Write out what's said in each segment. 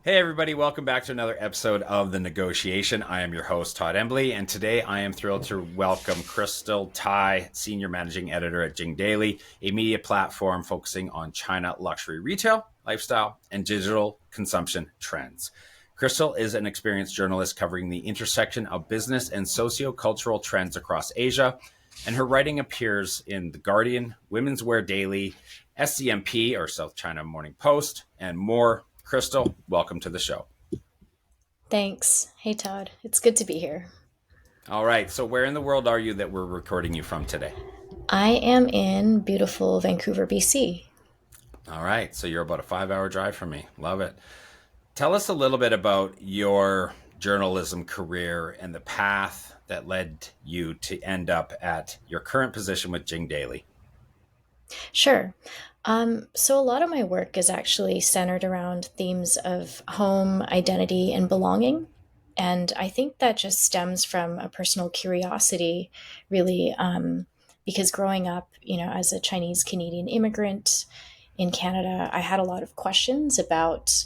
Hey, everybody, welcome back to another episode of The Negotiation. I am your host, Todd Embley, and today I am thrilled to welcome Crystal Tai, Senior Managing Editor at Jing Daily, a media platform focusing on China luxury retail, lifestyle, and digital consumption trends. Crystal is an experienced journalist covering the intersection of business and socio-cultural trends across Asia, and her writing appears in The Guardian, Women's Wear Daily, SCMP, or South China Morning Post, and more. Crystal, welcome to the show. Thanks. Hey, Todd. It's good to be here. All right, so where in the world are you that we're recording you from today? I am in beautiful Vancouver, BC. All right, so you're about a 5 hour drive from me. Love it. Tell us a little bit about your journalism career and the path that led you to end up at your current position with Jing Daily. Sure. So, a lot of my work is actually centered around themes of home, identity, and belonging. And I think that just stems from a personal curiosity, really, because growing up, as a Chinese Canadian immigrant in Canada, I had a lot of questions about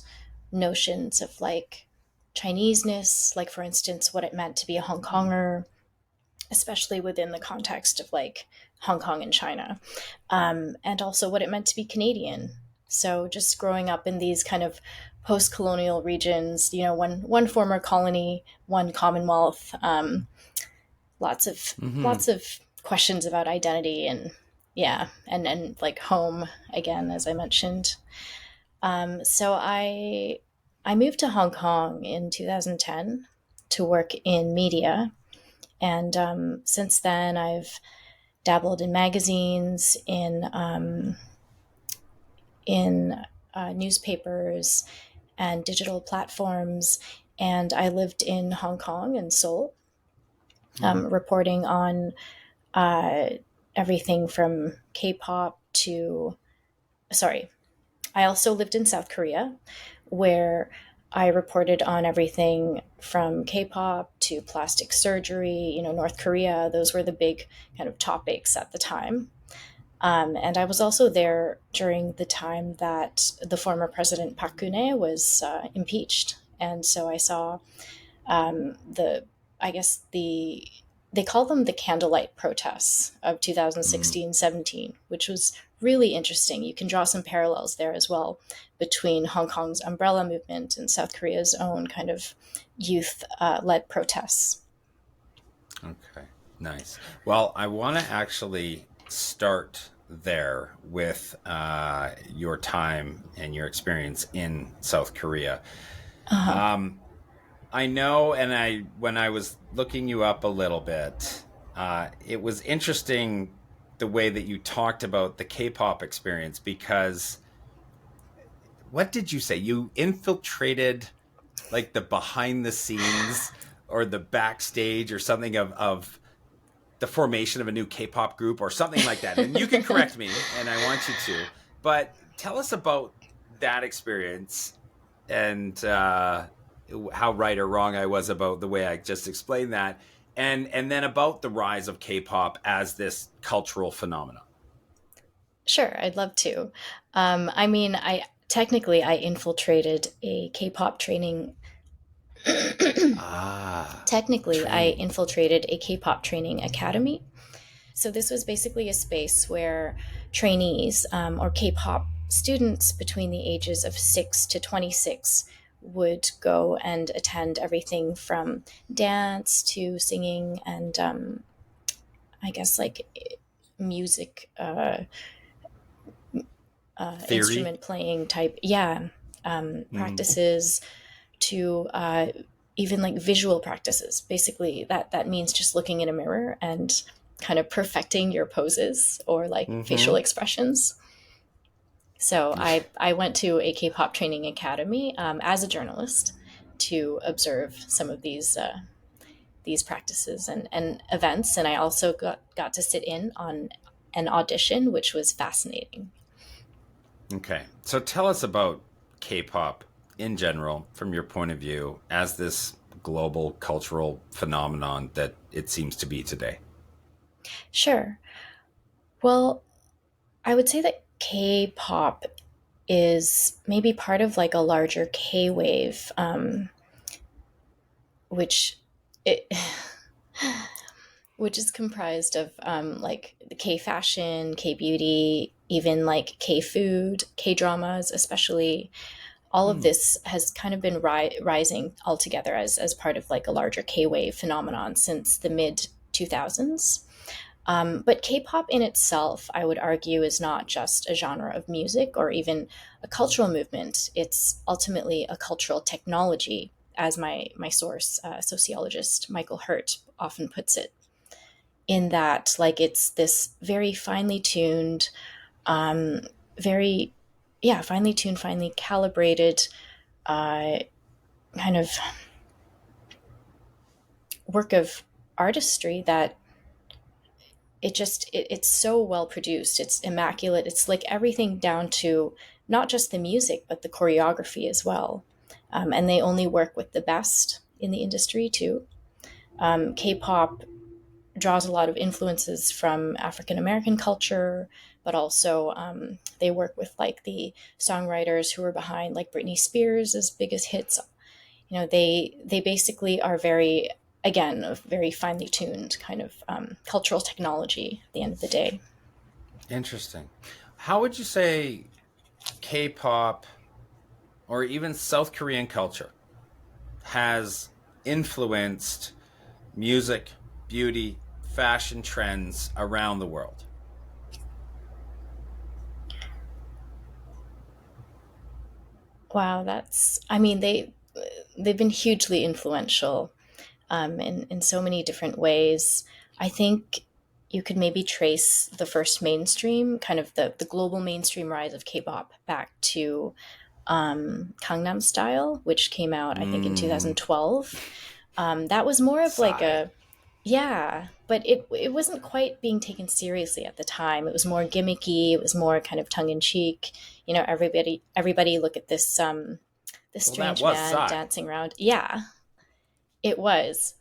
notions of like Chineseness, like, for instance, what it meant to be a Hong Konger, especially within the context of like Hong Kong and China, and also what it meant to be Canadian. So just growing up in these kind of post-colonial regions, one former colony, one Commonwealth, lots of Mm-hmm. lots of questions about identity and yeah, and like home again, as I mentioned. So I moved to Hong Kong in 2010 to work in media, and since then, I've dabbled in magazines, in newspapers, and digital platforms. And I lived in Hong Kong and Seoul, Mm-hmm. reporting on uh, everything from K-pop to sorry. I also lived in South Korea, where I reported on everything from K-pop to plastic surgery, North Korea. Those were the big kind of topics at the time. And I was also there during the time that the former president Park Geun-hye was impeached, and so I saw the, I guess they call them the candlelight protests of Mm-hmm. 2016-17, which was really interesting. You can draw some parallels there as well between Hong Kong's umbrella movement and South Korea's own kind of youth led protests. Okay, nice. Well, I want to actually start there with your time and your experience in South Korea. Uh-huh. Um, I know, and I when I was looking you up a little bit, it was interesting the way that you talked about the K-pop experience because what did you say? You infiltrated like the behind the scenes or the backstage or something of the formation of a new K-pop group or something like that. And you can correct me, and I want you to. But tell us about that experience and how right or wrong I was about the way I just explained that, and then about the rise of K-pop as this cultural phenomenon. Sure, I'd love to. I mean, I infiltrated a K-pop training. Ah, Technically, I training. infiltrated a K-pop training academy. So this was basically a space where trainees, or K-pop students between the ages of 6 to 26 would go and attend everything from dance to singing and I guess like music, Theory. instrument playing type, yeah, Mm. practices to even like visual practices. Basically, that means just looking in a mirror and kind of perfecting your poses or like facial Mm-hmm. expressions. So I went to a K-pop training academy as a journalist to observe some of these practices and events, and I also got to sit in on an audition, which was fascinating. Okay, so tell us about K-pop in general, from your point of view, as this global cultural phenomenon that it seems to be today. Sure. Well, I would say that K-pop is maybe part of like a larger K wave, which it which is comprised of like the K fashion, K beauty, even like K food, K dramas, especially. All of Hmm. this has kind of been rising altogether as part of like a larger K wave phenomenon since the mid 2000s. But K-pop in itself, I would argue, is not just a genre of music or even a cultural movement. It's ultimately a cultural technology, as my source, sociologist Michael Hurt, often puts it. In that, like, it's this very finely tuned, very, yeah, finely tuned, finely calibrated uh, kind of work of artistry that it's so well produced, it's immaculate, it's like everything down to not just the music but the choreography as well. And they only work with the best in the industry too. K-pop draws a lot of influences from African American culture, but also they work with like the songwriters who are behind like Britney Spears' biggest hits. You know, they basically are very, again, a very finely tuned kind of cultural technology at the end of the day. Interesting. How would you say K-pop or even South Korean culture has influenced music, beauty, fashion trends around the world? Wow, that's, I mean, they've been hugely influential in so many different ways. I think you could maybe trace the first mainstream, kind of the global mainstream rise of K-pop back to Gangnam Style, which came out, I think, in Mm, 2012. That was more of like sigh. a, yeah, but it wasn't quite being taken seriously at the time. It was more gimmicky. It was more kind of tongue in cheek. You know, everybody look at this Well, that strange was man sigh. dancing around. Yeah, it was.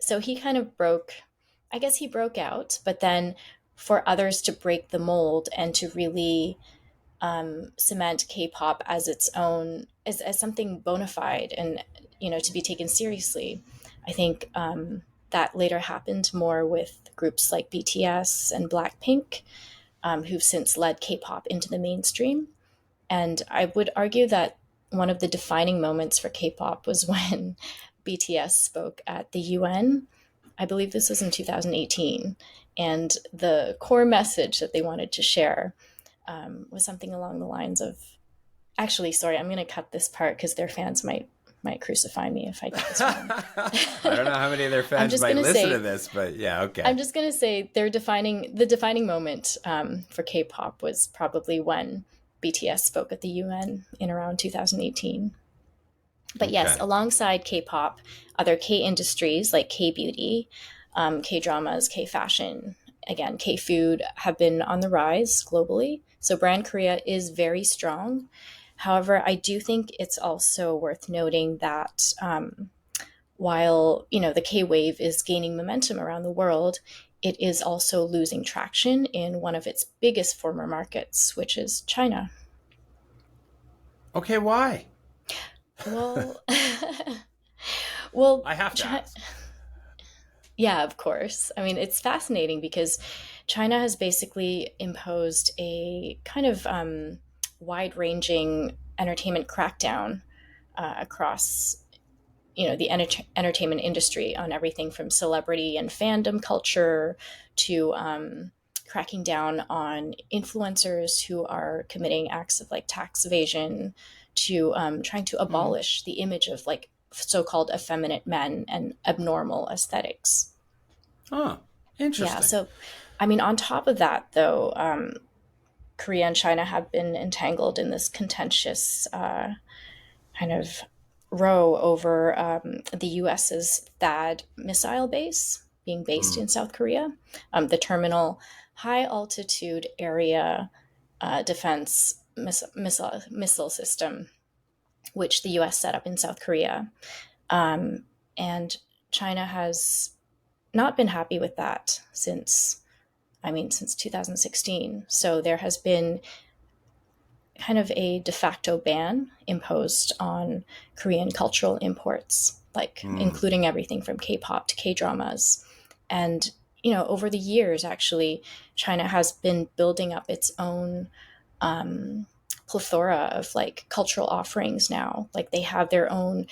So he kind of broke. I guess he broke out, but then for others to break the mold and to really cement K-pop as its own, as something bona fide and, you know, to be taken seriously. I think that later happened more with groups like BTS and Blackpink, who've since led K-pop into the mainstream. And I would argue that one of the defining moments for K-pop was when BTS spoke at the UN. I believe this was in 2018, and the core message that they wanted to share was something along the lines of, actually, sorry, I'm going to cut this part because their fans might crucify me if I get this wrong. I don't know how many of their I'm fans just might going to listen to say this, but yeah, okay. I'm just going to say the defining moment for K-pop was probably when BTS spoke at the UN in around 2018. But yes, Okay. alongside K-pop, other K industries like K beauty, K dramas, K fashion, again K food have been on the rise globally. So brand Korea is very strong. However, I do think it's also worth noting that while, you know, the K wave is gaining momentum around the world, it is also losing traction in one of its biggest former markets, which is China. Okay, why? Well, well, I have to ask. yeah, of course. I mean, it's fascinating because China has basically imposed a kind of wide ranging entertainment crackdown across, you know, the entertainment industry on everything from celebrity and fandom culture to cracking down on influencers who are committing acts of like tax evasion to trying to Hmm. abolish the image of like so-called effeminate men and abnormal aesthetics. Oh, Yeah, interesting. so I mean, on top of that, though, Korea and China have been entangled in this contentious kind of row over the US's THAAD missile base being based Hmm. in South Korea, the terminal high altitude area defense missile system, which the US set up in South Korea. And China has not been happy with that since, I mean, since 2016. So there has been kind of a de facto ban imposed on Korean cultural imports, like Mm. including everything from K-pop to K-dramas. And, you know, over the years, actually, China has been building up its own plethora of like cultural offerings now. Like they have their own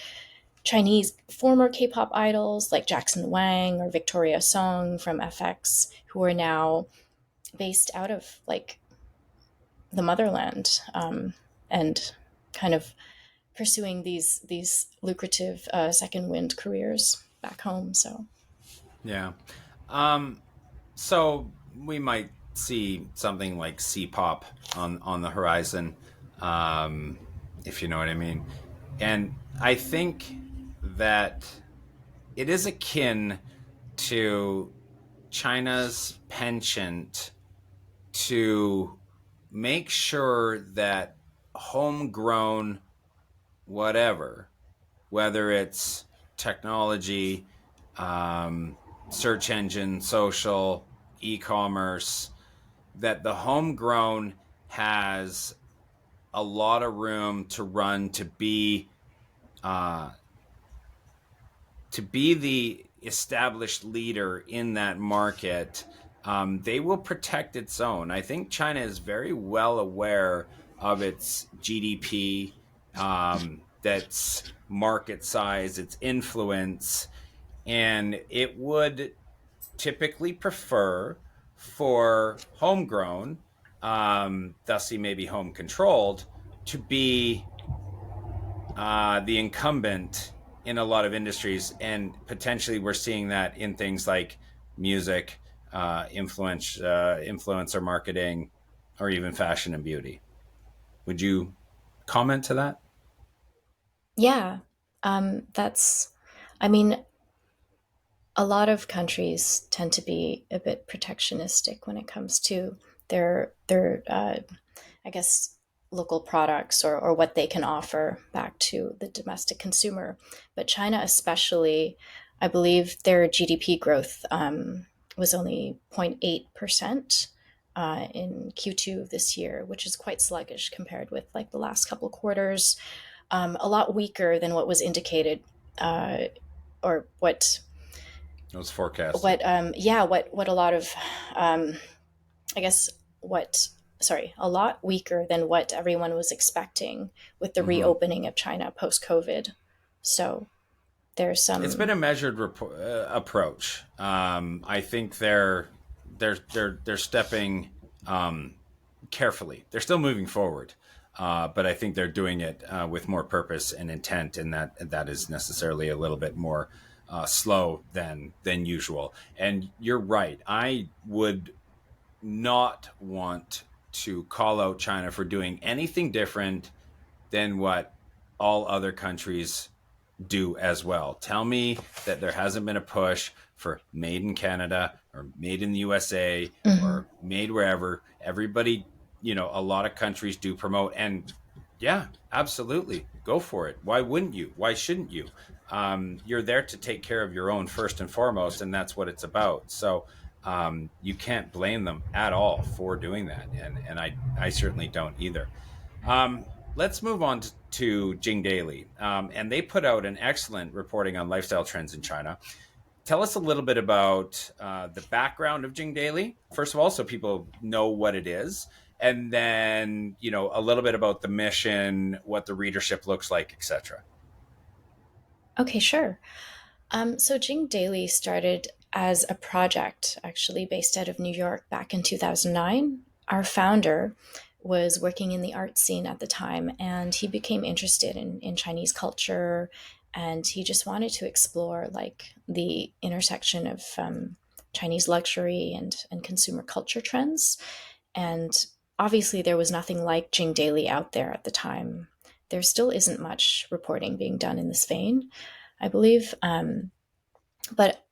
Chinese former K-pop idols like Jackson Wang or Victoria Song from FX, who are now based out of like the motherland, and kind of pursuing these lucrative second wind careers back home. So Yeah. Um, so we might see something like C-pop on the horizon, um, if you know what I mean. And I think that it is akin to China's penchant to make sure that homegrown whatever, whether it's technology, um, search engine, social, e-commerce, that the homegrown has a lot of room to run uh, to be the established leader in that market. They will protect its own. I think China is very well aware of its GDP, that's market size, its influence, and it would typically prefer for homegrown, thusly maybe home controlled, to be the incumbent in a lot of industries, and potentially we're seeing that in things like music, influencer marketing, or even fashion and beauty. Would you comment to that? yeah, that's, I mean, a lot of countries tend to be a bit protectionistic when it comes to their I guess local products, or what they can offer back to the domestic consumer. But China, especially, I believe their GDP growth was only 0.8% in Q2 of this year, which is quite sluggish compared with like the last couple quarters. A lot weaker than what was indicated, uh, or It was forecasted. what a lot of um, I guess what sorry, a lot weaker than what everyone was expecting with the Mm-hmm. reopening of China post COVID. So there's It's been some. a measured approach. I think they're stepping carefully. They're still moving forward, but I think they're doing it with more purpose and intent, and that is necessarily a little bit more slow than usual. And you're right. I would not want to call out China for doing anything different than what all other countries do as well. Tell me that there hasn't been a push for made in Canada or made in the USA Mhm. or made wherever. Everybody, a lot of countries do promote, and yeah, absolutely. Go for it. Why wouldn't you? Why shouldn't you? You're there to take care of your own first and foremost, and that's what it's about. So you can't blame them at all for doing that, and I certainly don't either. Let's move on to Jing Daily. And they put out an excellent reporting on lifestyle trends in China. Tell us a little bit about the background of Jing Daily, first of all, so people know what it is. And then, a little bit about the mission, what the readership looks like, etc. Okay, sure. So Jing Daily started as a project actually based out of New York back in 2009. Our founder was working in the art scene at the time, and he became interested in Chinese culture, and he just wanted to explore like the intersection of Chinese luxury and consumer culture trends. And obviously there was nothing like Jing Daily out there at the time. There still isn't much reporting being done in this vein, I believe. But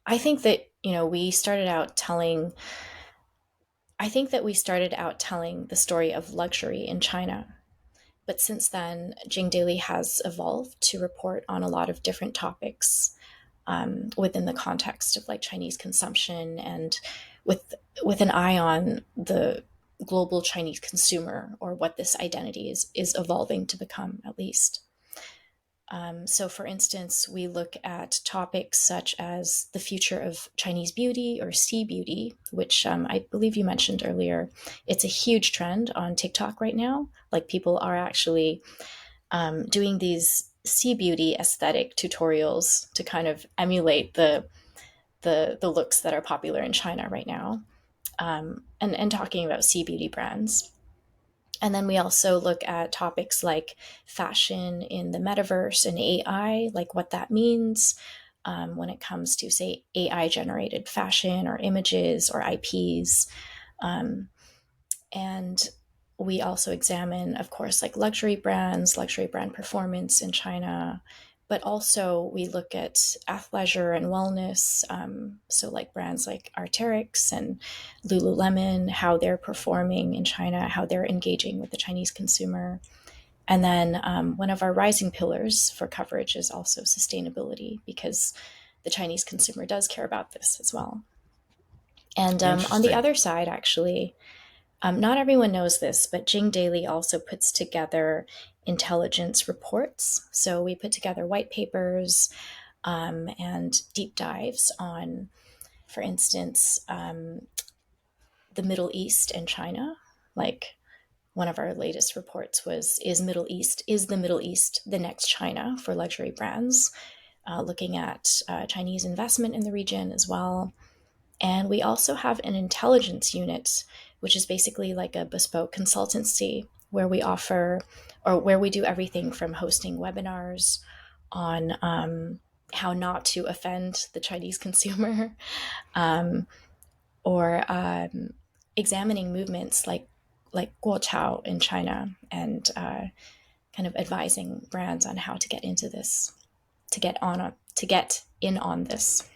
I think that, we started out telling, I think that we started out telling the story of luxury in China. But since then, Jing Daily has evolved to report on a lot of different topics within the context of like Chinese consumption, and with with an eye on the global Chinese consumer, or what this identity is evolving to become, at least. So, for instance, we look at topics such as the future of Chinese beauty, or sea beauty, which I believe you mentioned earlier. It's a huge trend on TikTok right now. Like, people are actually doing these sea beauty aesthetic tutorials to kind of emulate the looks that are popular in China right now, and talking about sea beauty brands. And then we also look at topics like fashion in the metaverse and AI, like what that means when it comes to, say, AI generated fashion or images or IPs. Um, and we also examine, of course, like luxury brands, luxury brand performance in China, but also we look at athleisure and wellness. So, like brands like Arc'teryx and Lululemon, how they're performing in China, how they're engaging with the Chinese consumer. And then one of our rising pillars for coverage is also sustainability, because the Chinese consumer does care about this as well. And on the Interesting. other side, actually, not everyone knows this, but Jing Daily also puts together intelligence reports. So we put together white papers and deep dives on, for instance, the Middle East and China. Like, one of our latest reports was, is the Middle East the next China for luxury brands? Looking at Chinese investment in the region as well. And we also have an intelligence unit, which is basically like a bespoke consultancy where we offer, or where we do everything from hosting webinars on how not to offend the Chinese consumer, um, or examining movements like guochao in China, and kind of advising brands on how to get into this, to get in on this.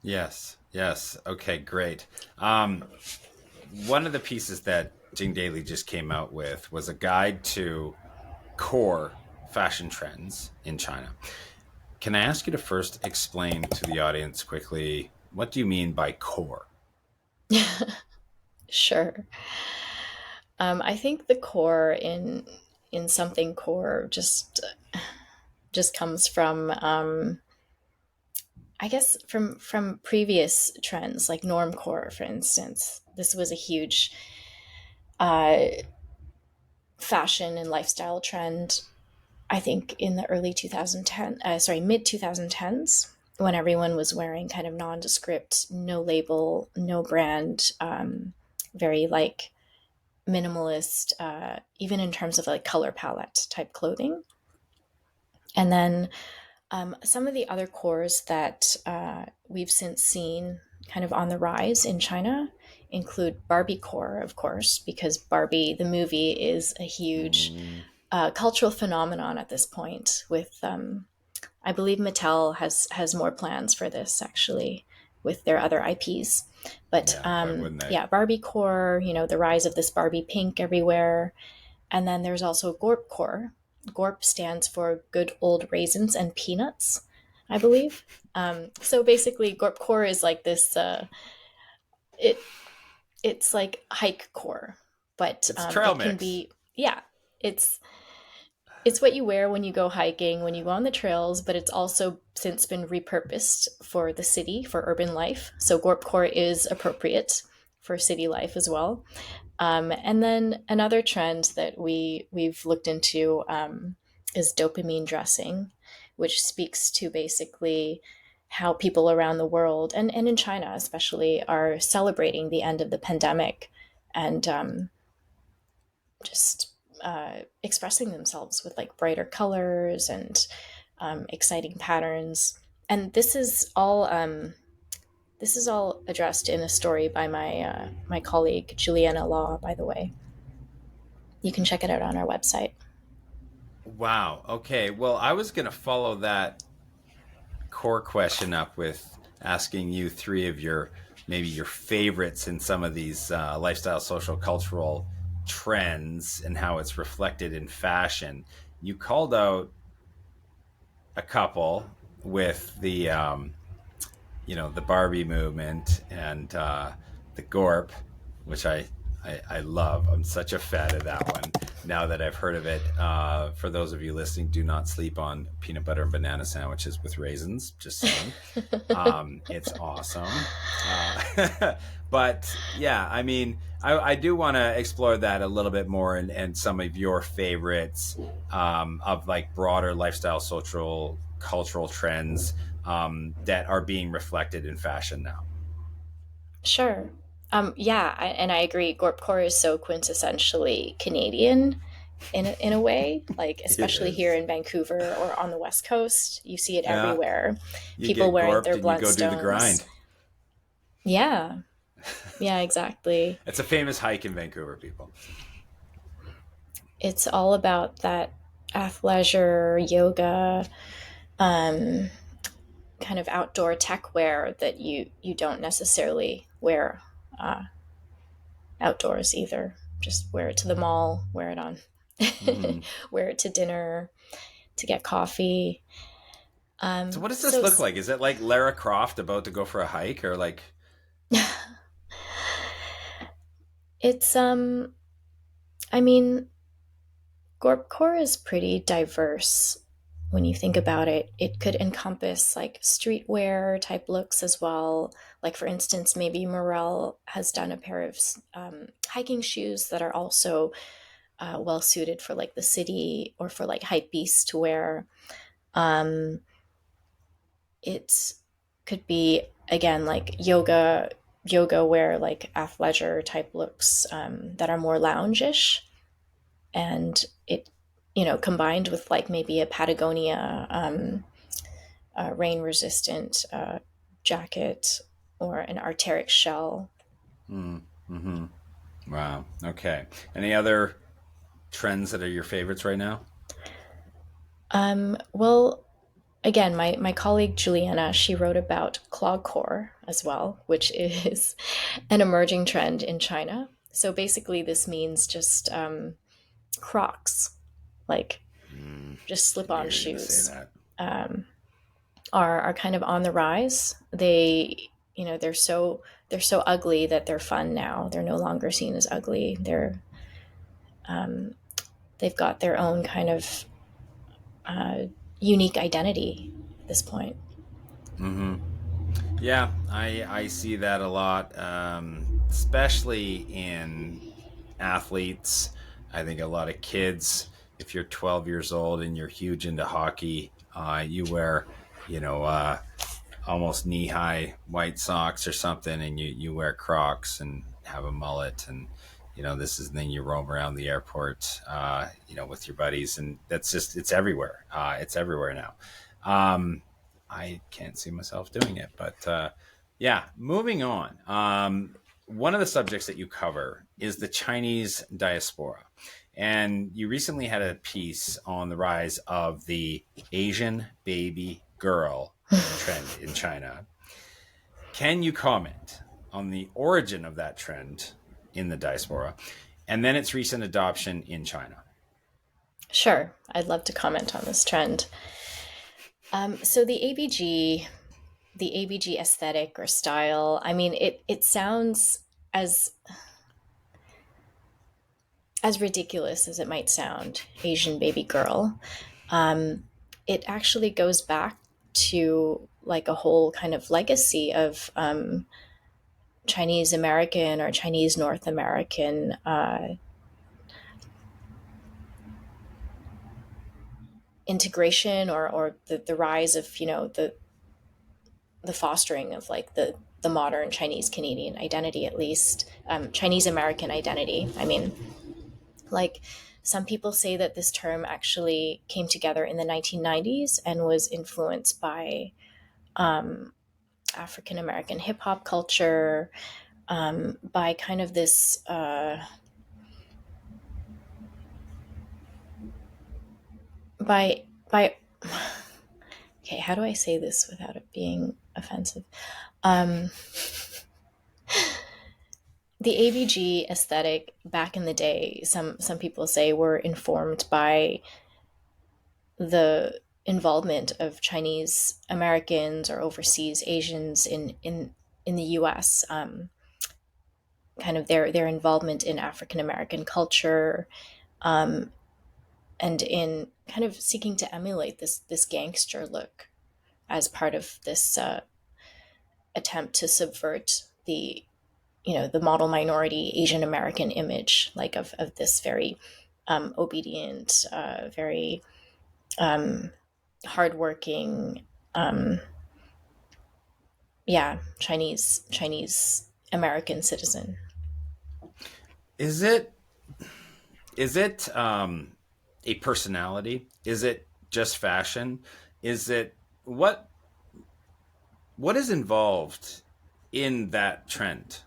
Yes. Yes. Okay. Great. Um, One of the pieces that Jing Daily just came out with was a guide to core fashion trends in China. Can I ask you to first explain to the audience quickly, what do you mean by core? Sure. I think the core in something core just comes from, I guess, from previous trends, like normcore, for instance. This was a huge uh, fashion and lifestyle trend, I think, in the mid 2010s, when everyone was wearing kind of nondescript, no label, no brand, very like minimalist, even in terms of like color palette type clothing. And then some of the other cores that we've since seen kind of on the rise in China include Barbiecore, of course, because Barbie, the movie, is a huge Mm, cultural phenomenon at this point. With I believe Mattel has more plans for this, actually, with their other IPs. But yeah, why wouldn't they? yeah, Barbiecore, the rise of this Barbie pink everywhere. And then there's also Gorpcore. Gorp stands for Good Old Raisins and Peanuts, I believe. So basically, Gorpcore is like this. It it's like hike core, but It's trail it can mix. be, yeah. It's it's what you wear when you go hiking, when you go on the trails, but it's also since been repurposed for the city, for urban life. So Gorpcore is appropriate for city life as well. And then another trend that we've looked into is dopamine dressing, which speaks to basically how people around the world, and in China especially, are celebrating the end of the pandemic, and just expressing themselves with like brighter colors and exciting patterns. And this is all addressed in a story by my colleague Juliana Law, by the way. You can check it out on our website. Wow. Okay. Well, I was going to follow that core question up with asking you three of your maybe your favorites in some of these lifestyle, social, cultural trends and how it's reflected in fashion. You called out a couple with the Barbie movement and the Gorp, which I I love. I'm such a fan of that one. Now that I've heard of it, for those of you listening, do not sleep on peanut butter and banana sandwiches with raisins. Just saying. It's awesome. But yeah, I mean, I do want to explore that a little bit more and some of your favorites of like broader lifestyle, social, cultural trends that are being reflected in fashion now. Sure. Yeah, and I agree. Gorpcore is so quintessentially Canadian in a way, like It especially here is. in Vancouver or on the West Coast. You see it Yeah. everywhere. You People get wearing gorped their and you blunt go do the stones. grind. Yeah, yeah, exactly. It's a famous hike in Vancouver, people. It's all about that athleisure, yoga, um, kind of outdoor tech wear that you don't necessarily wear uh, outdoors either. Just wear it to the mall, wear it on, Hmm. wear it to dinner, to get coffee. So, what does this So look like? Is it like Lara Croft about to go for a hike, or like? it's I mean, Gorpcore is pretty diverse when you think about it. It could encompass like streetwear type looks as well. Like, for instance, maybe Morel has done a pair of hiking shoes that are also well suited for like the city or for like hype beasts to wear. Um, it could be, again, like yoga wear, like athleisure type looks that are more loungish, and it, combined with like maybe a Patagonia rain resistant jacket or an Arc'teryx shell. Mm-hmm. Wow. Okay. Any other trends that are your favorites right now? Well, again, my colleague Juliana, she wrote about clogcore as well, which is an emerging trend in China. So basically, this means just Crocs, like just I knew slip-on you were going to say shoes, that. um, are kind of on the rise. They're so ugly that they're fun now. They're no longer seen as ugly. They've got their own kind of uh, unique identity at this point. Mm-hmm. Yeah, I see that a lot, especially in athletes. I think a lot of kids, if you're 12 years old and you're huge into hockey, you wear, you know, almost knee high white socks or something, and you wear Crocs and have a mullet, and this is the thing you roam around the airport, with your buddies, and that's just it's everywhere. It's everywhere now. I can't see myself doing it, but yeah. Moving on. One of the subjects that you cover is the Chinese diaspora. And you recently had a piece on the rise of the Asian baby girl trend in China. Can you comment on the origin of that trend in the diaspora and then its recent adoption in China? Sure, I'd love to comment on this trend. So the ABG aesthetic or style, I mean, it sounds as as ridiculous as it might sound, Asian baby girl. It actually goes back to like a whole kind of legacy of Chinese American or Chinese North American integration, or the rise of the fostering of like the modern Chinese Canadian identity, at least Chinese American identity. I mean, like, some people say that this term actually came together in the 1990s and was influenced by African American hip hop culture, by kind of this by okay, how do I say this without it being offensive? Um, the ABG aesthetic back in the day, some people say, were informed by the involvement of Chinese Americans or overseas Asians in the U.S. kind of their involvement in African American culture, um, and in kind of seeking to emulate this gangster look as part of this attempt to subvert the the model minority Asian American image, like of this very obedient, very um, hardworking, um, yeah, Chinese American citizen. Is it a personality? Is it just fashion? Is it what what is involved in that trend?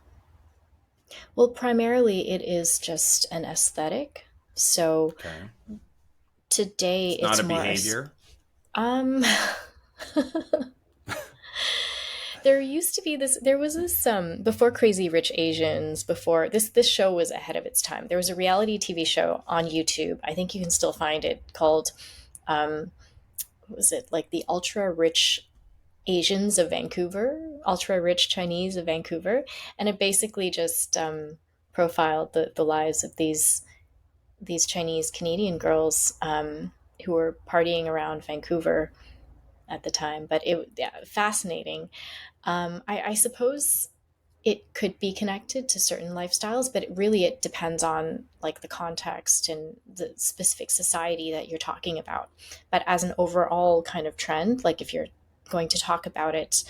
Well, primarily it is just an aesthetic. So Okay. today It's not it's a more behavior. um there used to be this there was this before Crazy Rich Asians, before this show was ahead of its time. There was a reality TV show on YouTube. I think you can still find it, called um what was it, like the ultra rich Asians of Vancouver, ultra rich Chinese of Vancouver, and it basically just profiled the lives of these Chinese Canadian girls who were partying around Vancouver at the time. But it, yeah, fascinating. I suppose it could be connected to certain lifestyles, but it depends on like the context and the specific society that you're talking about. But as an overall kind of trend, like if you're going to talk about it,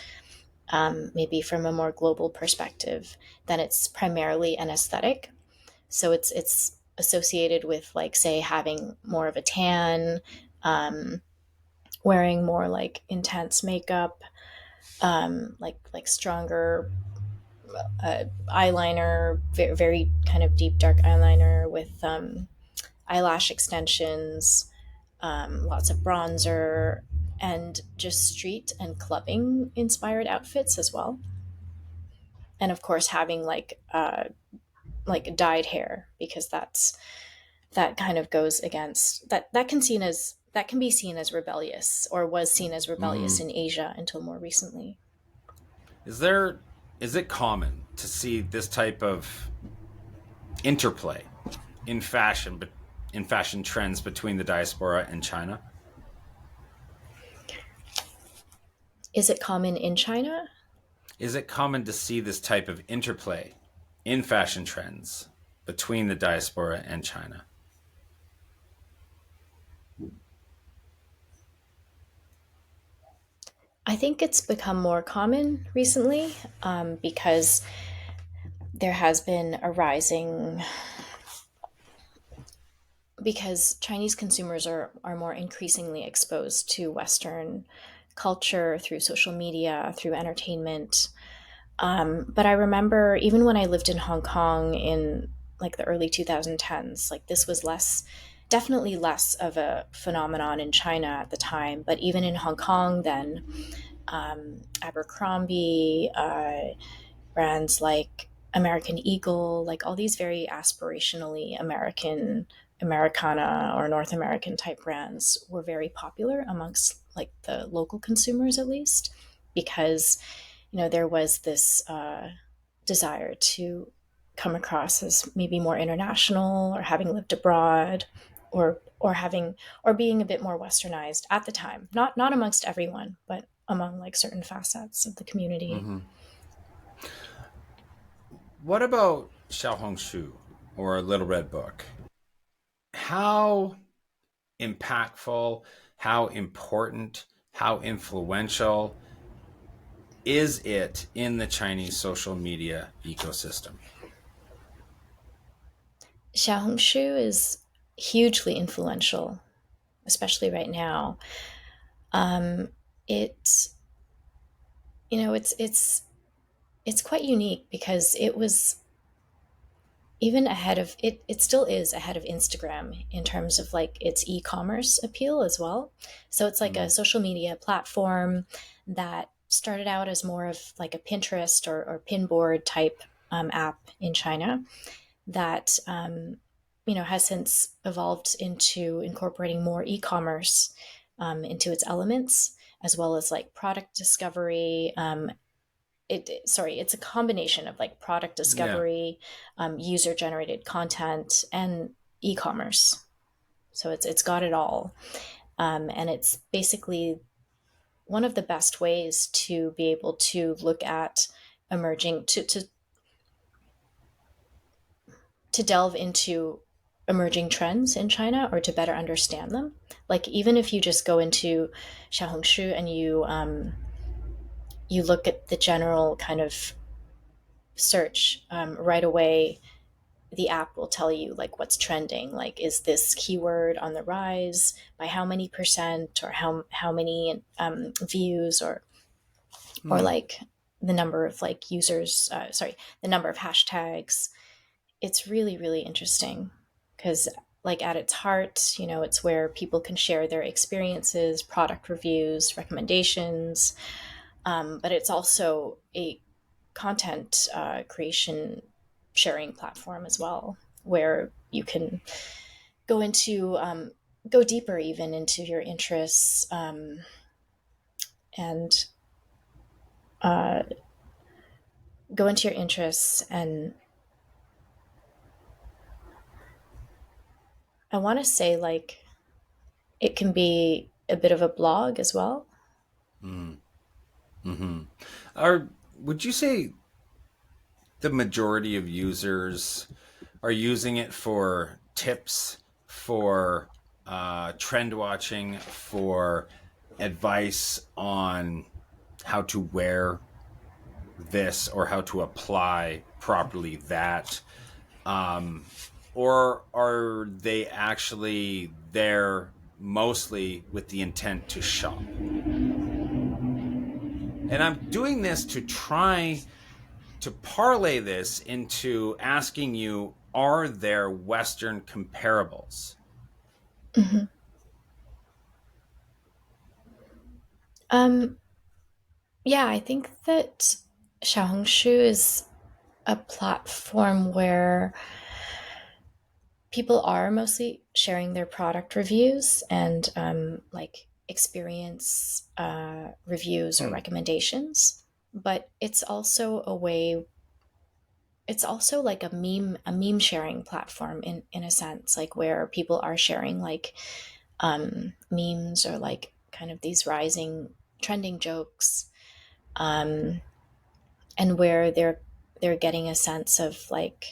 maybe from a more global perspective, then it's primarily an aesthetic. So it's associated with, like, say, having more of a tan, um, wearing more like intense makeup, like stronger eyeliner, very, very kind of deep dark eyeliner with eyelash extensions, lots of bronzer, and just street and clubbing inspired outfits as well. And of course, having like dyed hair, because that kind of goes against that can be seen as rebellious, or was seen as rebellious Mm-hmm. in Asia until more recently. Is there is it common to see this type of interplay in fashion, but in fashion trends between the diaspora and China? Is it common in China? Is it common to see this type of interplay in fashion trends between the diaspora and China? I think it's become more common recently, because there has been a rising, because Chinese consumers are more increasingly exposed to Western culture through social media, through entertainment. But I remember even when I lived in Hong Kong in like the early 2010s, like this was definitely less of a phenomenon in China at the time. But even in Hong Kong, then Abercrombie, brands like American Eagle, like all these very aspirationally Americana or North American type brands were very popular amongst like the local consumers, at least, because there was this desire to come across as maybe more international, or having lived abroad, or having or being a bit more westernized at the time. Not amongst everyone, but among like certain facets of the community. Mm-hmm. What about Xiaohongshu or Little Red Book? How impactful, how important, how influential is it in the Chinese social media ecosystem? Xiaohongshu is hugely influential, especially right now. Um, it it's quite unique because it was even ahead of it. It still is ahead of Instagram in terms of like its e-commerce appeal as well. So it's like a Mm. social media platform that started out as more of like a Pinterest or Pinboard type app in China, that has since evolved into incorporating more e-commerce into its elements, as well as like product discovery, it's a combination of like product Yeah. discovery, user generated content, and e-commerce. So it's got it all, and it's basically one of the best ways to be able to look at emerging to delve into emerging trends in China, or to better understand them. Like even if you just go into Xiaohongshu and you look at the general kind of search, right away, the app will tell you like what's trending. Like, is this keyword on the rise by how many percent, or how many views, or Mm. like the number of like users. Sorry, the number of hashtags. It's really really interesting because like at its heart, it's where people can share their experiences, product reviews, recommendations, but it's also a content creation sharing platform as well, where you can go into go deeper even into your interests, and uh, go into your interests and I want to say like it can be a bit of a blog as well. Mm. Mm-hmm. Are would you say the majority of users are using it for tips, for trend watching, for advice on how to wear this or how to apply properly that? Um, or are they actually there mostly with the intent to shop? And I'm doing this to try to parlay this into asking you, are there Western comparables? Mm-hmm. um, yeah, I think that Xiaohongshu is a platform where people are mostly sharing their product reviews and like experience reviews or Hmm. recommendations, but it's also a way, it's also like a meme sharing platform in a sense, like where people are sharing like memes, or like kind of these rising trending jokes, um, and where they're getting a sense of like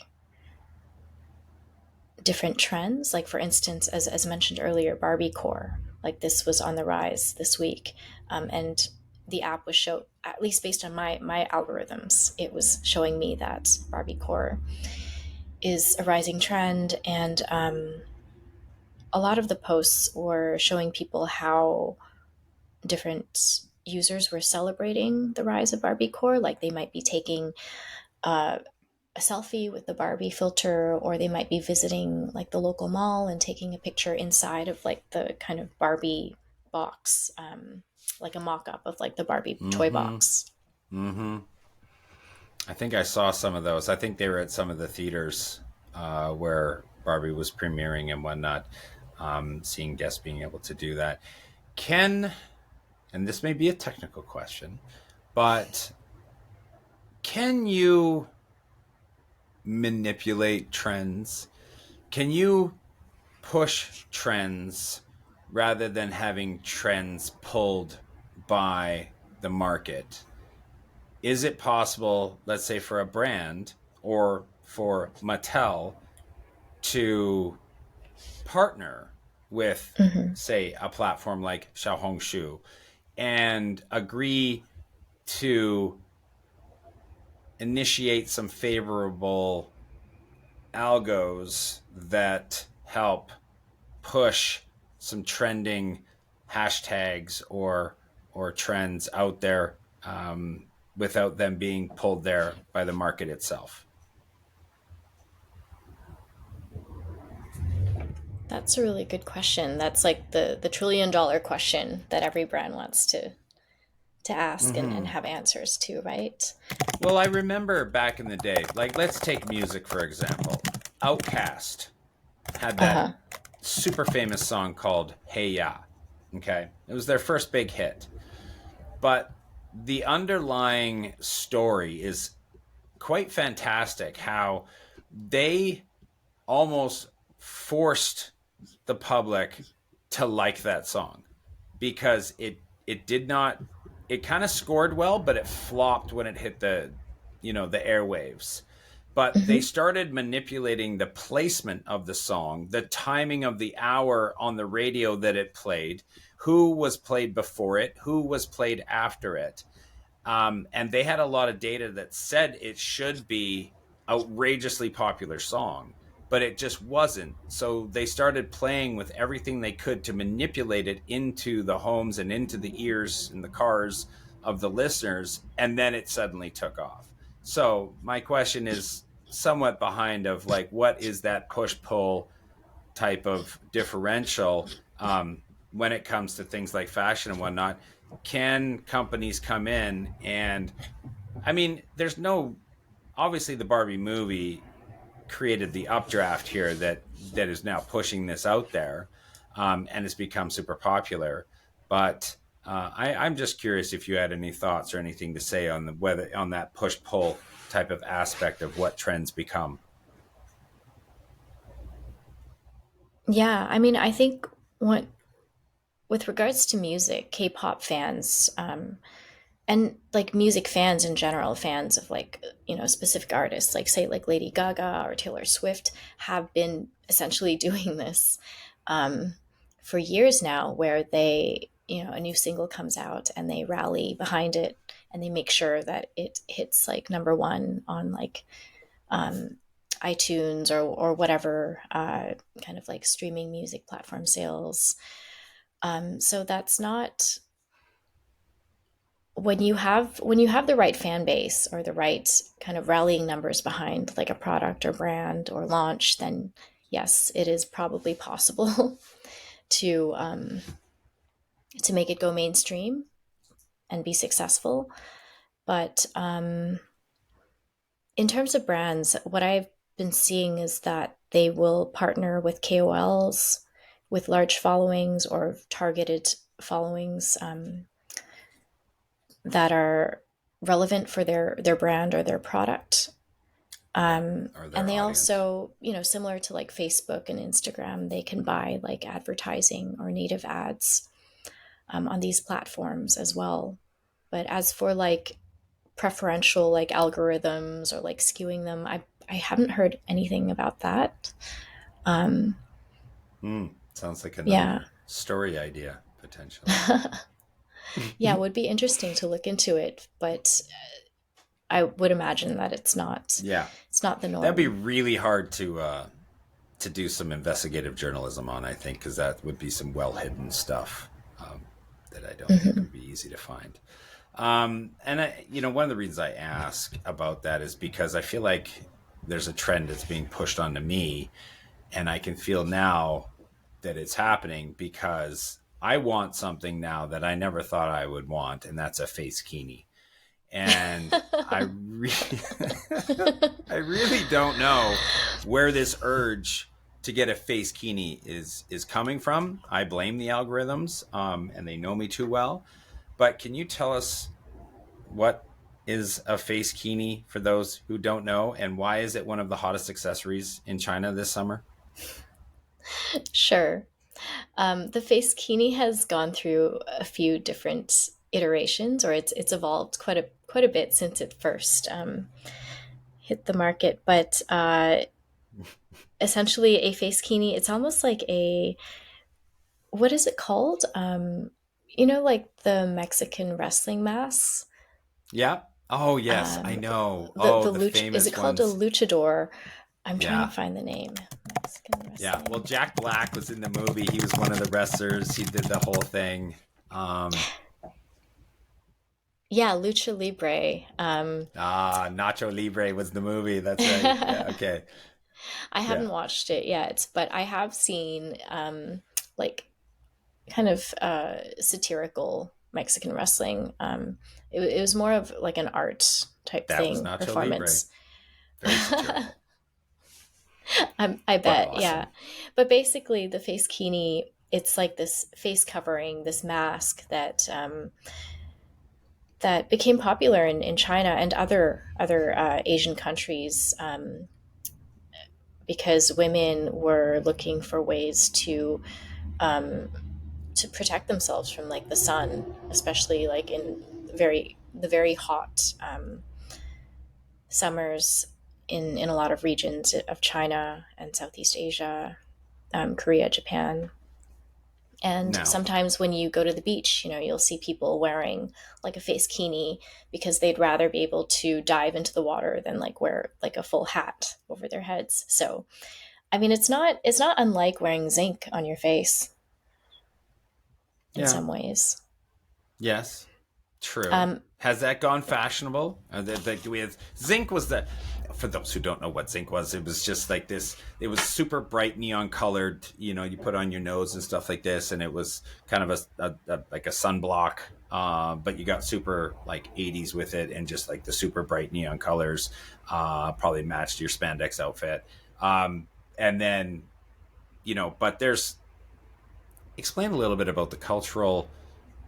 different trends. Like for instance, as mentioned earlier, Barbiecore, like this was on the rise this week, and the app was show, at least based on my algorithms, it was showing me that Barbiecore is a rising trend, and a lot of the posts were showing people how different users were celebrating the rise of Barbiecore. Like they might be taking uh, a selfie with the Barbie filter, or they might be visiting like the local mall and taking a picture inside of like the kind of Barbie box, like a mock-up of like the Barbie toy Mm-hmm. box. Mm-hmm. I think I saw some of those. I think they were at some of the theaters where Barbie was premiering and whatnot. Seeing guests being able to do that. Can, and this may be a technical question, but can you manipulate trends? Can you push trends rather than having trends pulled by the market? Is it possible, let's say for a brand or for Mattel, to partner with, Mm-hmm. say, a platform like Xiaohongshu and agree to initiate some favorable algos that help push some trending hashtags or trends out there, without them being pulled there by the market itself? That's a really good question. That's like the $1 trillion question that every brand wants to ask and Mm-hmm. have answers to, right? Well, I remember back in the day, like let's take music for example. Outkast had Uh that huh. super famous song called Hey Ya. Okay. It was their first big hit. But the underlying story is quite fantastic. How they almost forced the public to like that song because it did not, it kind of scored well, but it flopped when it hit the, the airwaves. But they Mm-hmm. started manipulating the placement of the song, the timing of the hour on the radio that it played, who was played before it, who was played after it. And they had a lot of data that said it should be outrageously popular song, but it just wasn't. So they started playing with everything they could to manipulate it into the homes and into the ears and the cars of the listeners, and then it suddenly took off. So my question is somewhat behind of like, what is that push pull type of differential when it comes to things like fashion and whatnot? Can companies come in and, I mean, there's no, obviously the Barbie movie created the updraft here that is now pushing this out there, and it's become super popular. But I'm just curious if you had any thoughts or anything to say on the whether on that push pull type of aspect of what trends become. Yeah, I mean, I think what with regards to music, K-pop fans, and like music fans in general, fans of like specific artists, like say like Lady Gaga or Taylor Swift, have been essentially doing this um, for years now, where they a new single comes out and they rally behind it and they make sure that it hits like number one on like um, iTunes or whatever kind of like streaming music platform sales. So that's not when you have the right fan base or the right kind of rallying numbers behind like a product or brand or launch, then yes, it is probably possible to make it go mainstream and be successful. But in terms of brands, what I've been seeing is that they will partner with KOLs with large followings or targeted followings that are relevant for their brand or their product. Yeah, or And their they audience. also, similar to like Facebook and Instagram, they can buy like advertising or native ads on these platforms as well. But as for like preferential like algorithms or like skewing them, I haven't heard anything about that. Um, Sounds like yeah, another story idea potentially. yeah, it would be interesting to look into it, but I would imagine that Yeah, it's not the that'd be norm. really hard to do some investigative journalism on, I think, because that would be some well hidden stuff that I don't think Hmm. would be easy to find. And one of the reasons I ask about that is because I feel like there's a trend that's being pushed onto me, and I can feel now that it's happening because I want something now that I never thought I would want, and that's a face Keaney. And I really don't know where this urge to get a face Keaney is coming from. I blame the algorithms, and they know me too well. But can you tell us what is a face Keaney for those who don't know, and why is it one of the hottest accessories in China this summer? Sure. The face kini has gone through a few different iterations, or it's evolved quite a bit since it first hit the market. But essentially, a face kini, it's almost like a what is it called? Like the Mexican wrestling masks. Yeah. Oh yes, I Um, know. the Oh, the luch is it famous called a ones. luchador? I'm trying to Yeah. find the name. Mexican Yeah. Well, wrestling. Jack Black was in the movie. He was one of the wrestlers. He did the whole thing. Um, Yeah, lucha libre. Nacho Libre was the movie. That's right. Yeah. Okay. I Yeah. haven't watched it yet, but I have seen like kind of satirical Mexican wrestling. It was more of like an art type That was thing, Nacho Libre. performance. Very satirical, I but bet, yeah. awesome. But basically, the face kini, it's like this face covering, this mask that that became popular in China and other Asian countries, because women were looking for ways um, to protect themselves from like the sun, especially like in the very hot summers in a lot of regions of China and Southeast Asia, Korea, Japan. And Now, sometimes when you go to the beach, you'll see people wearing like a face Keaney because they'd rather be able to dive into the water than like wear like a full hat over their heads. So, I mean, it's not unlike wearing zinc on your face in yeah, some ways. yes, true. Um, Has that gone fashionable? With zinc was the, for those who don't know what zinc was, it was just like this. It was super bright neon colored. You put on your nose and stuff like this, and it was kind of like a sunblock. But you got super like 80s with it, and just like the super bright neon colors probably matched your spandex outfit. And then but there's, explain a little bit about the cultural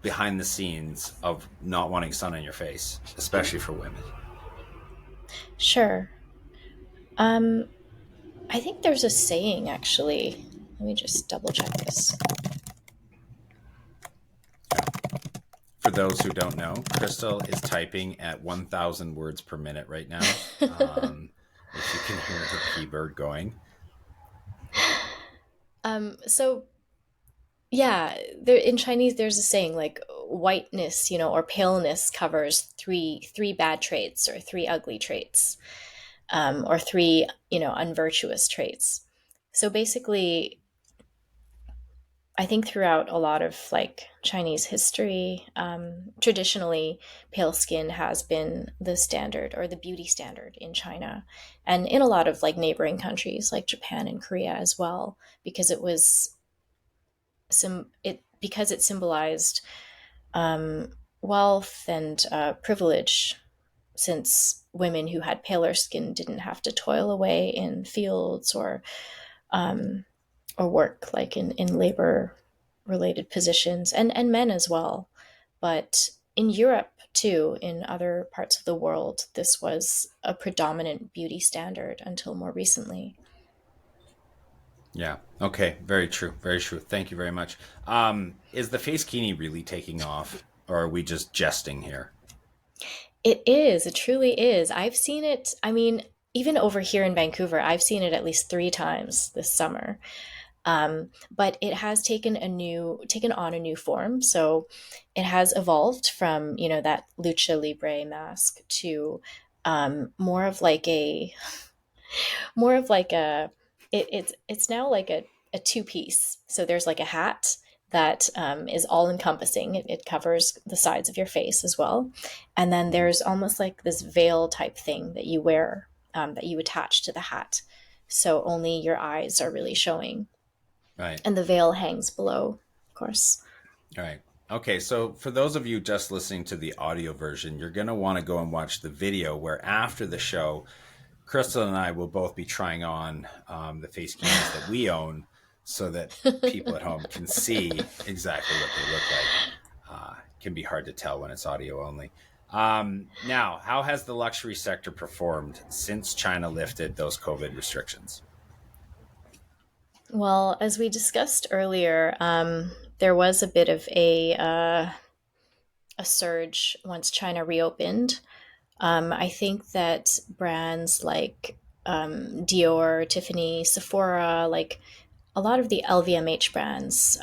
behind the scenes of not wanting sun on your face, especially for women. sure. Um, I think there's a saying actually. Let me just double check this. Yeah. For those who don't know, Crystal is typing at 1,000 words per minute right now. If you can hear her keyboard going. So yeah, there in Chinese there's a saying like whiteness, or paleness covers three bad traits or three ugly traits, or three unvirtuous traits. So basically, I think throughout a lot of like Chinese history, traditionally, pale skin has been the standard or the beauty standard in China, and in a lot of like neighboring countries like Japan and Korea as well, because it symbolized wealth and privilege, since women who had paler skin didn't have to toil away in fields um, or work like in labor related positions, and men as well. But in Europe too, in other parts of the world, this was a predominant beauty standard until more recently. Yeah. Okay. Very true. Very true. Thank you very much. Is the face kini really taking off, or are we just jesting here? It is, it truly is. I've seen it, I mean, even over here in Vancouver, I've seen it at least 3 times this summer. But it has taken on a new form. So it has evolved from that lucha libre mask to more of like a more of like a it's now like a two piece. So there's like a hat that is all encompassing. It covers the sides of your face as well, and then there's almost like this veil type thing that you wear, that you attach to the hat, so only your eyes are really showing, Right. and the veil hangs below, of course. All right. Okay, so for those of you just listening to the audio version, you're going to want to go and watch the video where after the show, Crystal and I will both be trying on the face canis that we own so that people at home can see exactly what they look like. It can be hard to tell when it's audio only. Now, how has the luxury sector performed since China lifted those COVID restrictions? Well, as we discussed earlier, there was a bit of a surge once China reopened. I think that brands like Dior, Tiffany, Sephora, like a lot of the LVMH brands,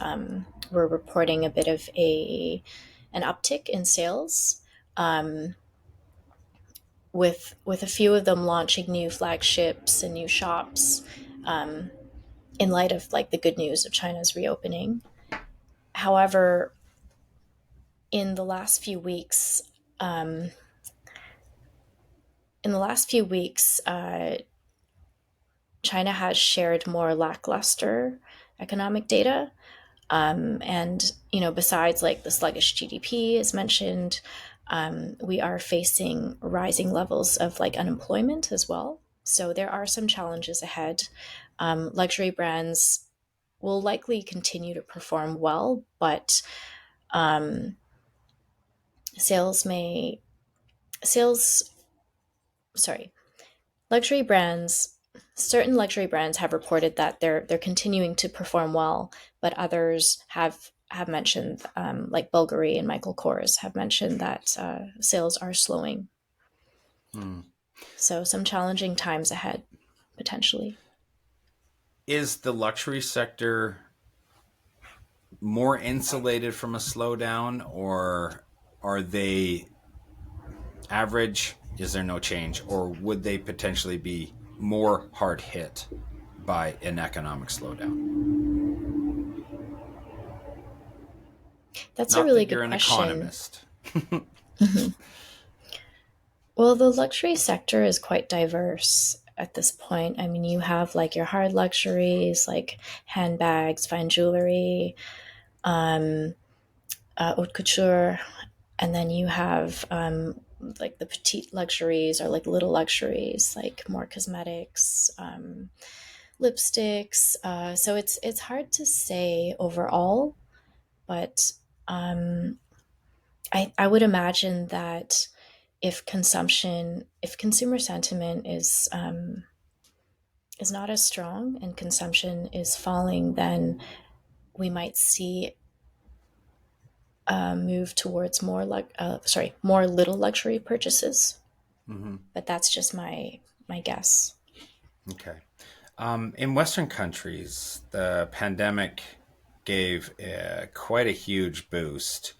were reporting a bit of a an uptick in sales, um, with a few of them launching new flagships and new shops, um, in light of like the good news of China's reopening. However, in the last few weeks, um, in the last few weeks, China has shared more lackluster economic data. And, besides like the sluggish GDP as mentioned, we are facing rising levels of like unemployment as well. So there are some challenges ahead. Luxury brands will likely continue to perform well, but um, sales may sales sorry luxury brands certain luxury brands have reported that they're continuing to perform well, but others have mentioned, like Bulgari and Michael Kors have mentioned that sales are slowing. Hmm. So some challenging times ahead, potentially. Is the luxury sector more insulated from a slowdown, or are they average? Is there no change, or would they potentially be more hard hit by an economic slowdown? That's a Not really that good you're an question. economist. Mhm. Well, the luxury sector is quite diverse at this point. I mean, you have like your hard luxuries, like handbags, fine jewelry, um, haute couture, and then you have like the petite luxuries or like little luxuries, like more cosmetics, lipsticks. So it's hard to say overall, but um, I would imagine that if consumer sentiment is not as strong and consumption is falling, then we might see a move towards more little luxury purchases. Mm-hmm. But that's just my guess. Okay. In Western countries, the pandemic gave quite a huge boost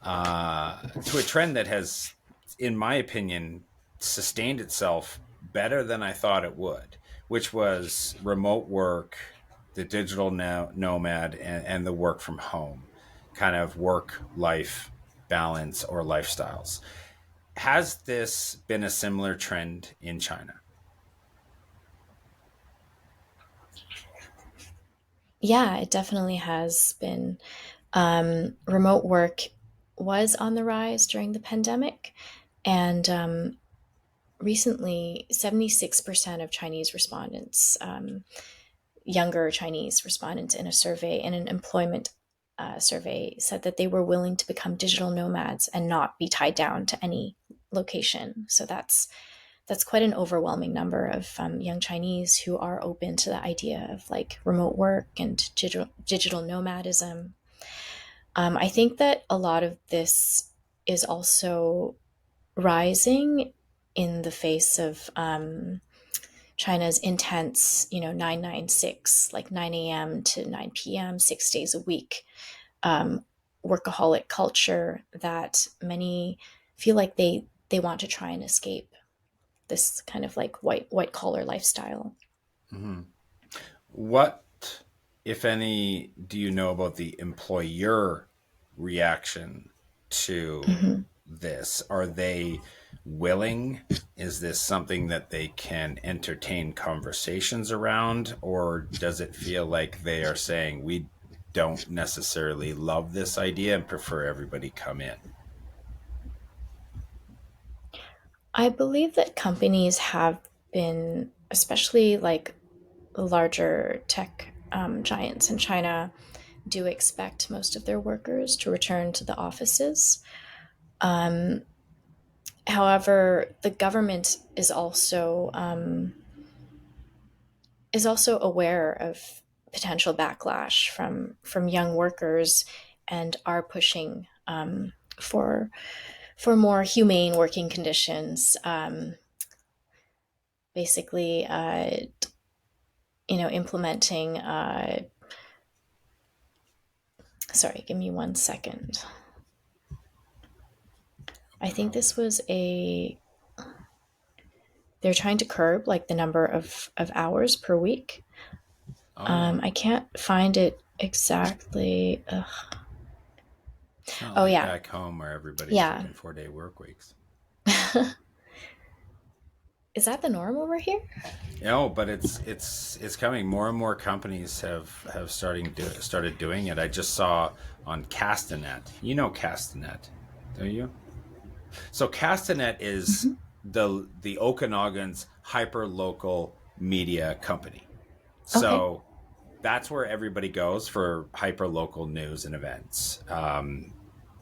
to a trend that has, in my opinion, sustained itself better than I thought it would, which was remote work, the digital nomad, and the work from home kind of work life balance or lifestyles. Has this been a similar trend in China? Yeah, it definitely has been. Remote work was on the rise during the pandemic, and recently, 76% of Chinese respondents, younger Chinese respondents in a survey, in an employment survey, said that they were willing to become digital nomads and not be tied down to any location. So that's quite an overwhelming number of young Chinese who are open to the idea of like remote work and digital nomadism. I think that a lot of this is also rising in the face of China's intense, 996, like 9 a.m. to 9 p.m., 6 days a week, um, workaholic culture that many feel like they want to try and escape this kind of like white collar lifestyle. Mm-hmm. What, if any, do you know about the employer reaction to Mm-hmm. this? Are they willing? Is this something that they can entertain conversations around? Or does it feel like they are saying, we don't necessarily love this idea and prefer everybody come in? I believe that companies have been, especially like larger tech giants in China, do expect most of their workers to return to the offices. Um, However, the government is also aware of potential backlash from young workers and are pushing for more humane working conditions. Basically, implementing. Sorry, give me 1 second. I think Problem. this was a. They're trying to curb like the number of hours per week. Oh, yeah. I can't find it exactly. Ugh. It's not Oh like yeah, back home where everybody's yeah. taking 4-day work weeks. Is that the norm over here? No, but it's coming. More and more companies have started doing it. I just saw on Castanet. You know Castanet, do you? So Castanet is Mm-hmm. the Okanagan's hyper local media company. Okay. So that's where everybody goes for hyper local news and events.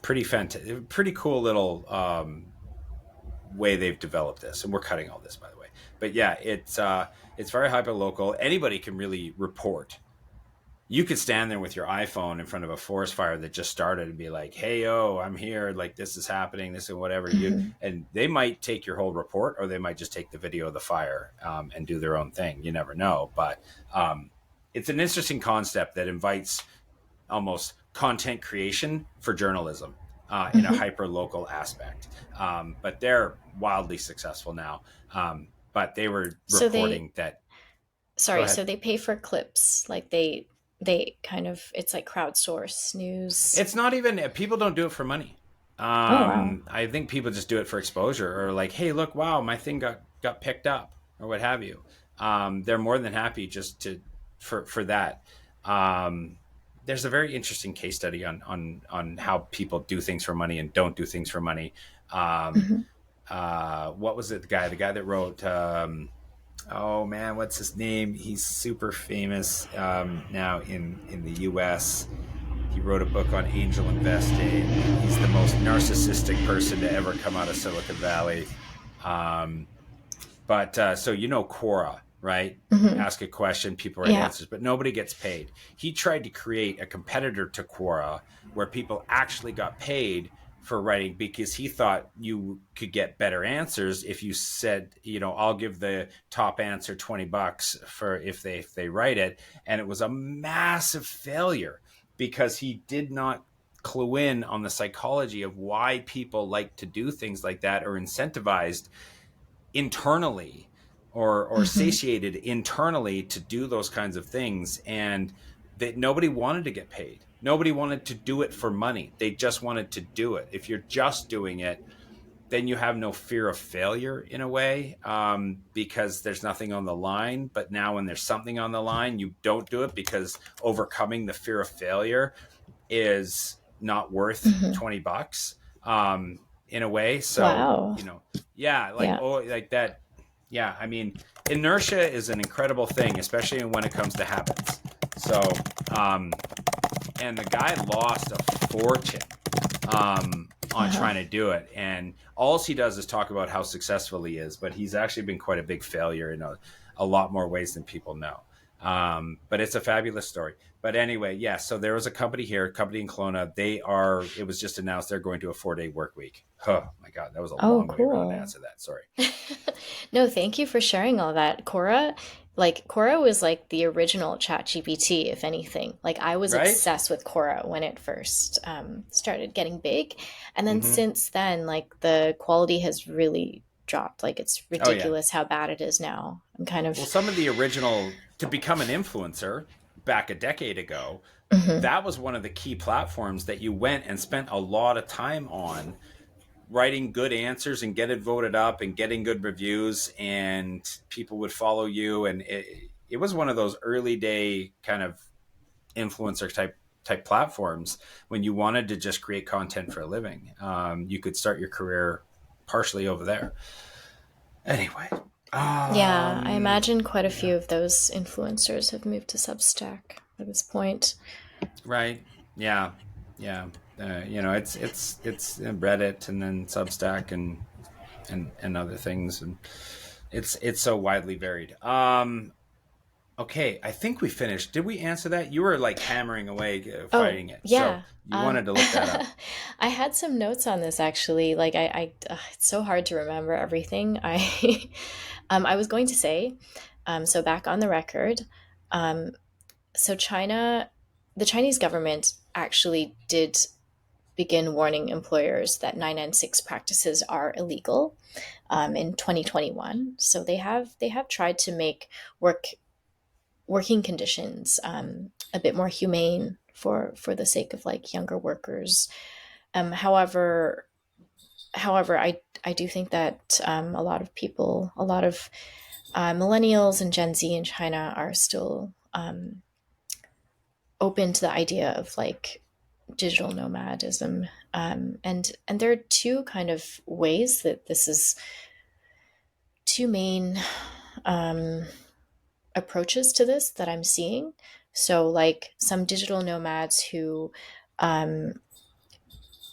pretty fantastic, pretty cool little way they've developed this. And we're cutting all this, by the way. But yeah, it's very hyper local. Anybody can really report. You could stand there with your iPhone in front of a forest fire that just started and be like, "Hey, yo, I'm here. Like, this is happening. This is whatever you." Mm-hmm. And they might take your whole report, or they might just take the video of the fire and do their own thing. You never know. But it's an interesting concept that invites almost content creation for journalism in a Mm-hmm. hyper local aspect. But they're wildly successful now. But they were So they reporting that. Go sorry, ahead. so they pay for clips, like they kind of, it's like crowdsource news. It's not even, people don't do it for money. Oh wow. I think people just do it for exposure, or like, hey, look, wow, my thing got picked up, or what have you. They're more than happy just to for that. Um, there's a very interesting case study on how people do things for money and don't do things for money. Um, Mm-hmm. what was it? The guy that wrote. Oh man, what's his name? He's super famous now in the U.S. He wrote a book on angel investing. He's the most narcissistic person to ever come out of Silicon Valley. Um, but so Quora, right? Mm-hmm. Ask a question, people write Yeah. answers, but nobody gets paid. He tried to create a competitor to Quora where people actually got paid for writing, because he thought you could get better answers if you said, I'll give the top answer $20 for if they write it. And it was a massive failure because he did not clue in on the psychology of why people like to do things like that, or incentivized internally, or Mm-hmm. satiated internally to do those kinds of things. And that nobody wanted to get paid, nobody wanted to do it for money, they just wanted to do it. If you're just doing it, then you have no fear of failure in a way, because there's nothing on the line. But now when there's something on the line, you don't do it because overcoming the fear of failure is not worth Mm-hmm. $20, in a way. So, Wow. yeah, like, Yeah. oh, like that. Yeah, I mean, inertia is an incredible thing, especially when it comes to habits. So, um, and the guy lost a fortune on Uh-huh. trying to do it. And all he does is talk about how successful he is, but he's actually been quite a big failure in a lot more ways than people know. But it's a fabulous story. But anyway, yeah, so there was a company here, a company in Kelowna. It was just announced they're going to a 4-day work week. Oh my God, that was a Oh, long way around to cool. answer that. Sorry. No, thank you for sharing all that. Quora was like the original ChatGPT, if anything. Like I was Right? obsessed with Quora when it first started getting big. And then Mm-hmm. since then, like the quality has really dropped. Like it's Oh, yeah. ridiculous how bad it is now. I'm kind Well, of, some of the original, to become an influencer back a decade ago, mhm. that was one of the key platforms that you went and spent a lot of time on, writing good answers and get it voted up and getting good reviews, and people would follow you. And it was one of those early day kind of influencer type platforms when you wanted to just create content for a living. You could start your career partially over there. Anyway, Yeah, I imagine quite a yeah, few of those influencers have moved to Substack at this point. right, yeah, yeah. It's Reddit and then Substack and other things, and it's so widely varied. Okay, I think we finished. Did we answer that? You were like hammering away, Oh, fighting it. So yeah. you wanted to look that up, I had some notes on this actually. Like it's so hard to remember everything. I was going to say, so back on the record, um, so the Chinese government actually did begin warning employers that 996 practices are illegal, in 2021. So they have tried to make working conditions a bit more humane for the sake of like younger workers. However, I do think that a lot of people, a lot of millennials and Gen Z in China are still open to the idea of like digital nomadism. And there are two kind of ways that this is, two main um, approaches to this that I'm seeing. So, like some digital nomads who um,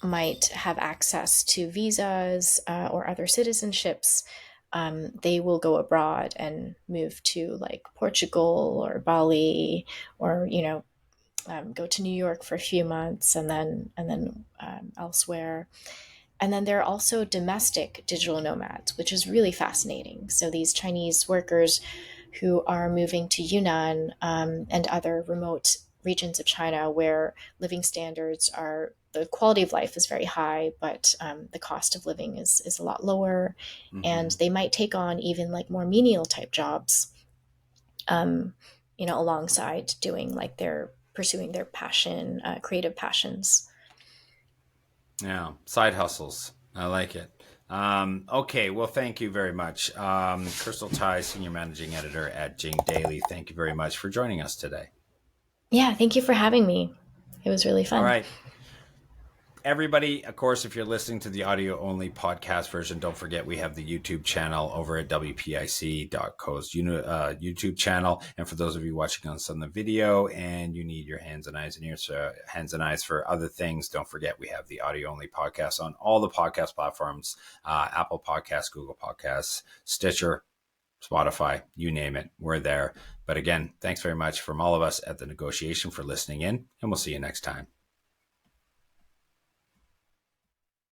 might have access to visas or other citizenships, they will go abroad and move to like Portugal or Bali, or go to New York for a few months, and then elsewhere. And then there are also domestic digital nomads, which is really fascinating. So these Chinese workers who are moving to Yunnan and other remote regions of China where living standards are, the quality of life is very high, but the cost of living is a lot lower. And Mm-hmm. they might take on even like more menial type jobs, um, alongside doing like their pursuing their passion, creative passions. Yeah, side hustles. I like it. Okay, well, thank you very much. Crystal Tai, Senior Managing Editor at Jing Daily. Thank you very much for joining us today. Yeah, thank you for having me. It was really All fun. right. Everybody, of course, if you're listening to the audio only podcast version, don't forget we have the YouTube channel over at WPIC.co's YouTube channel. And for those of you watching us on the video and you need your hands and eyes and ears, hands and eyes for other things, don't forget we have the audio only podcast on all the podcast platforms, Apple Podcasts, Google Podcasts, Stitcher, Spotify, you name it, we're there. But again, thanks very much from all of us at The Negotiation for listening in, and we'll see you next time.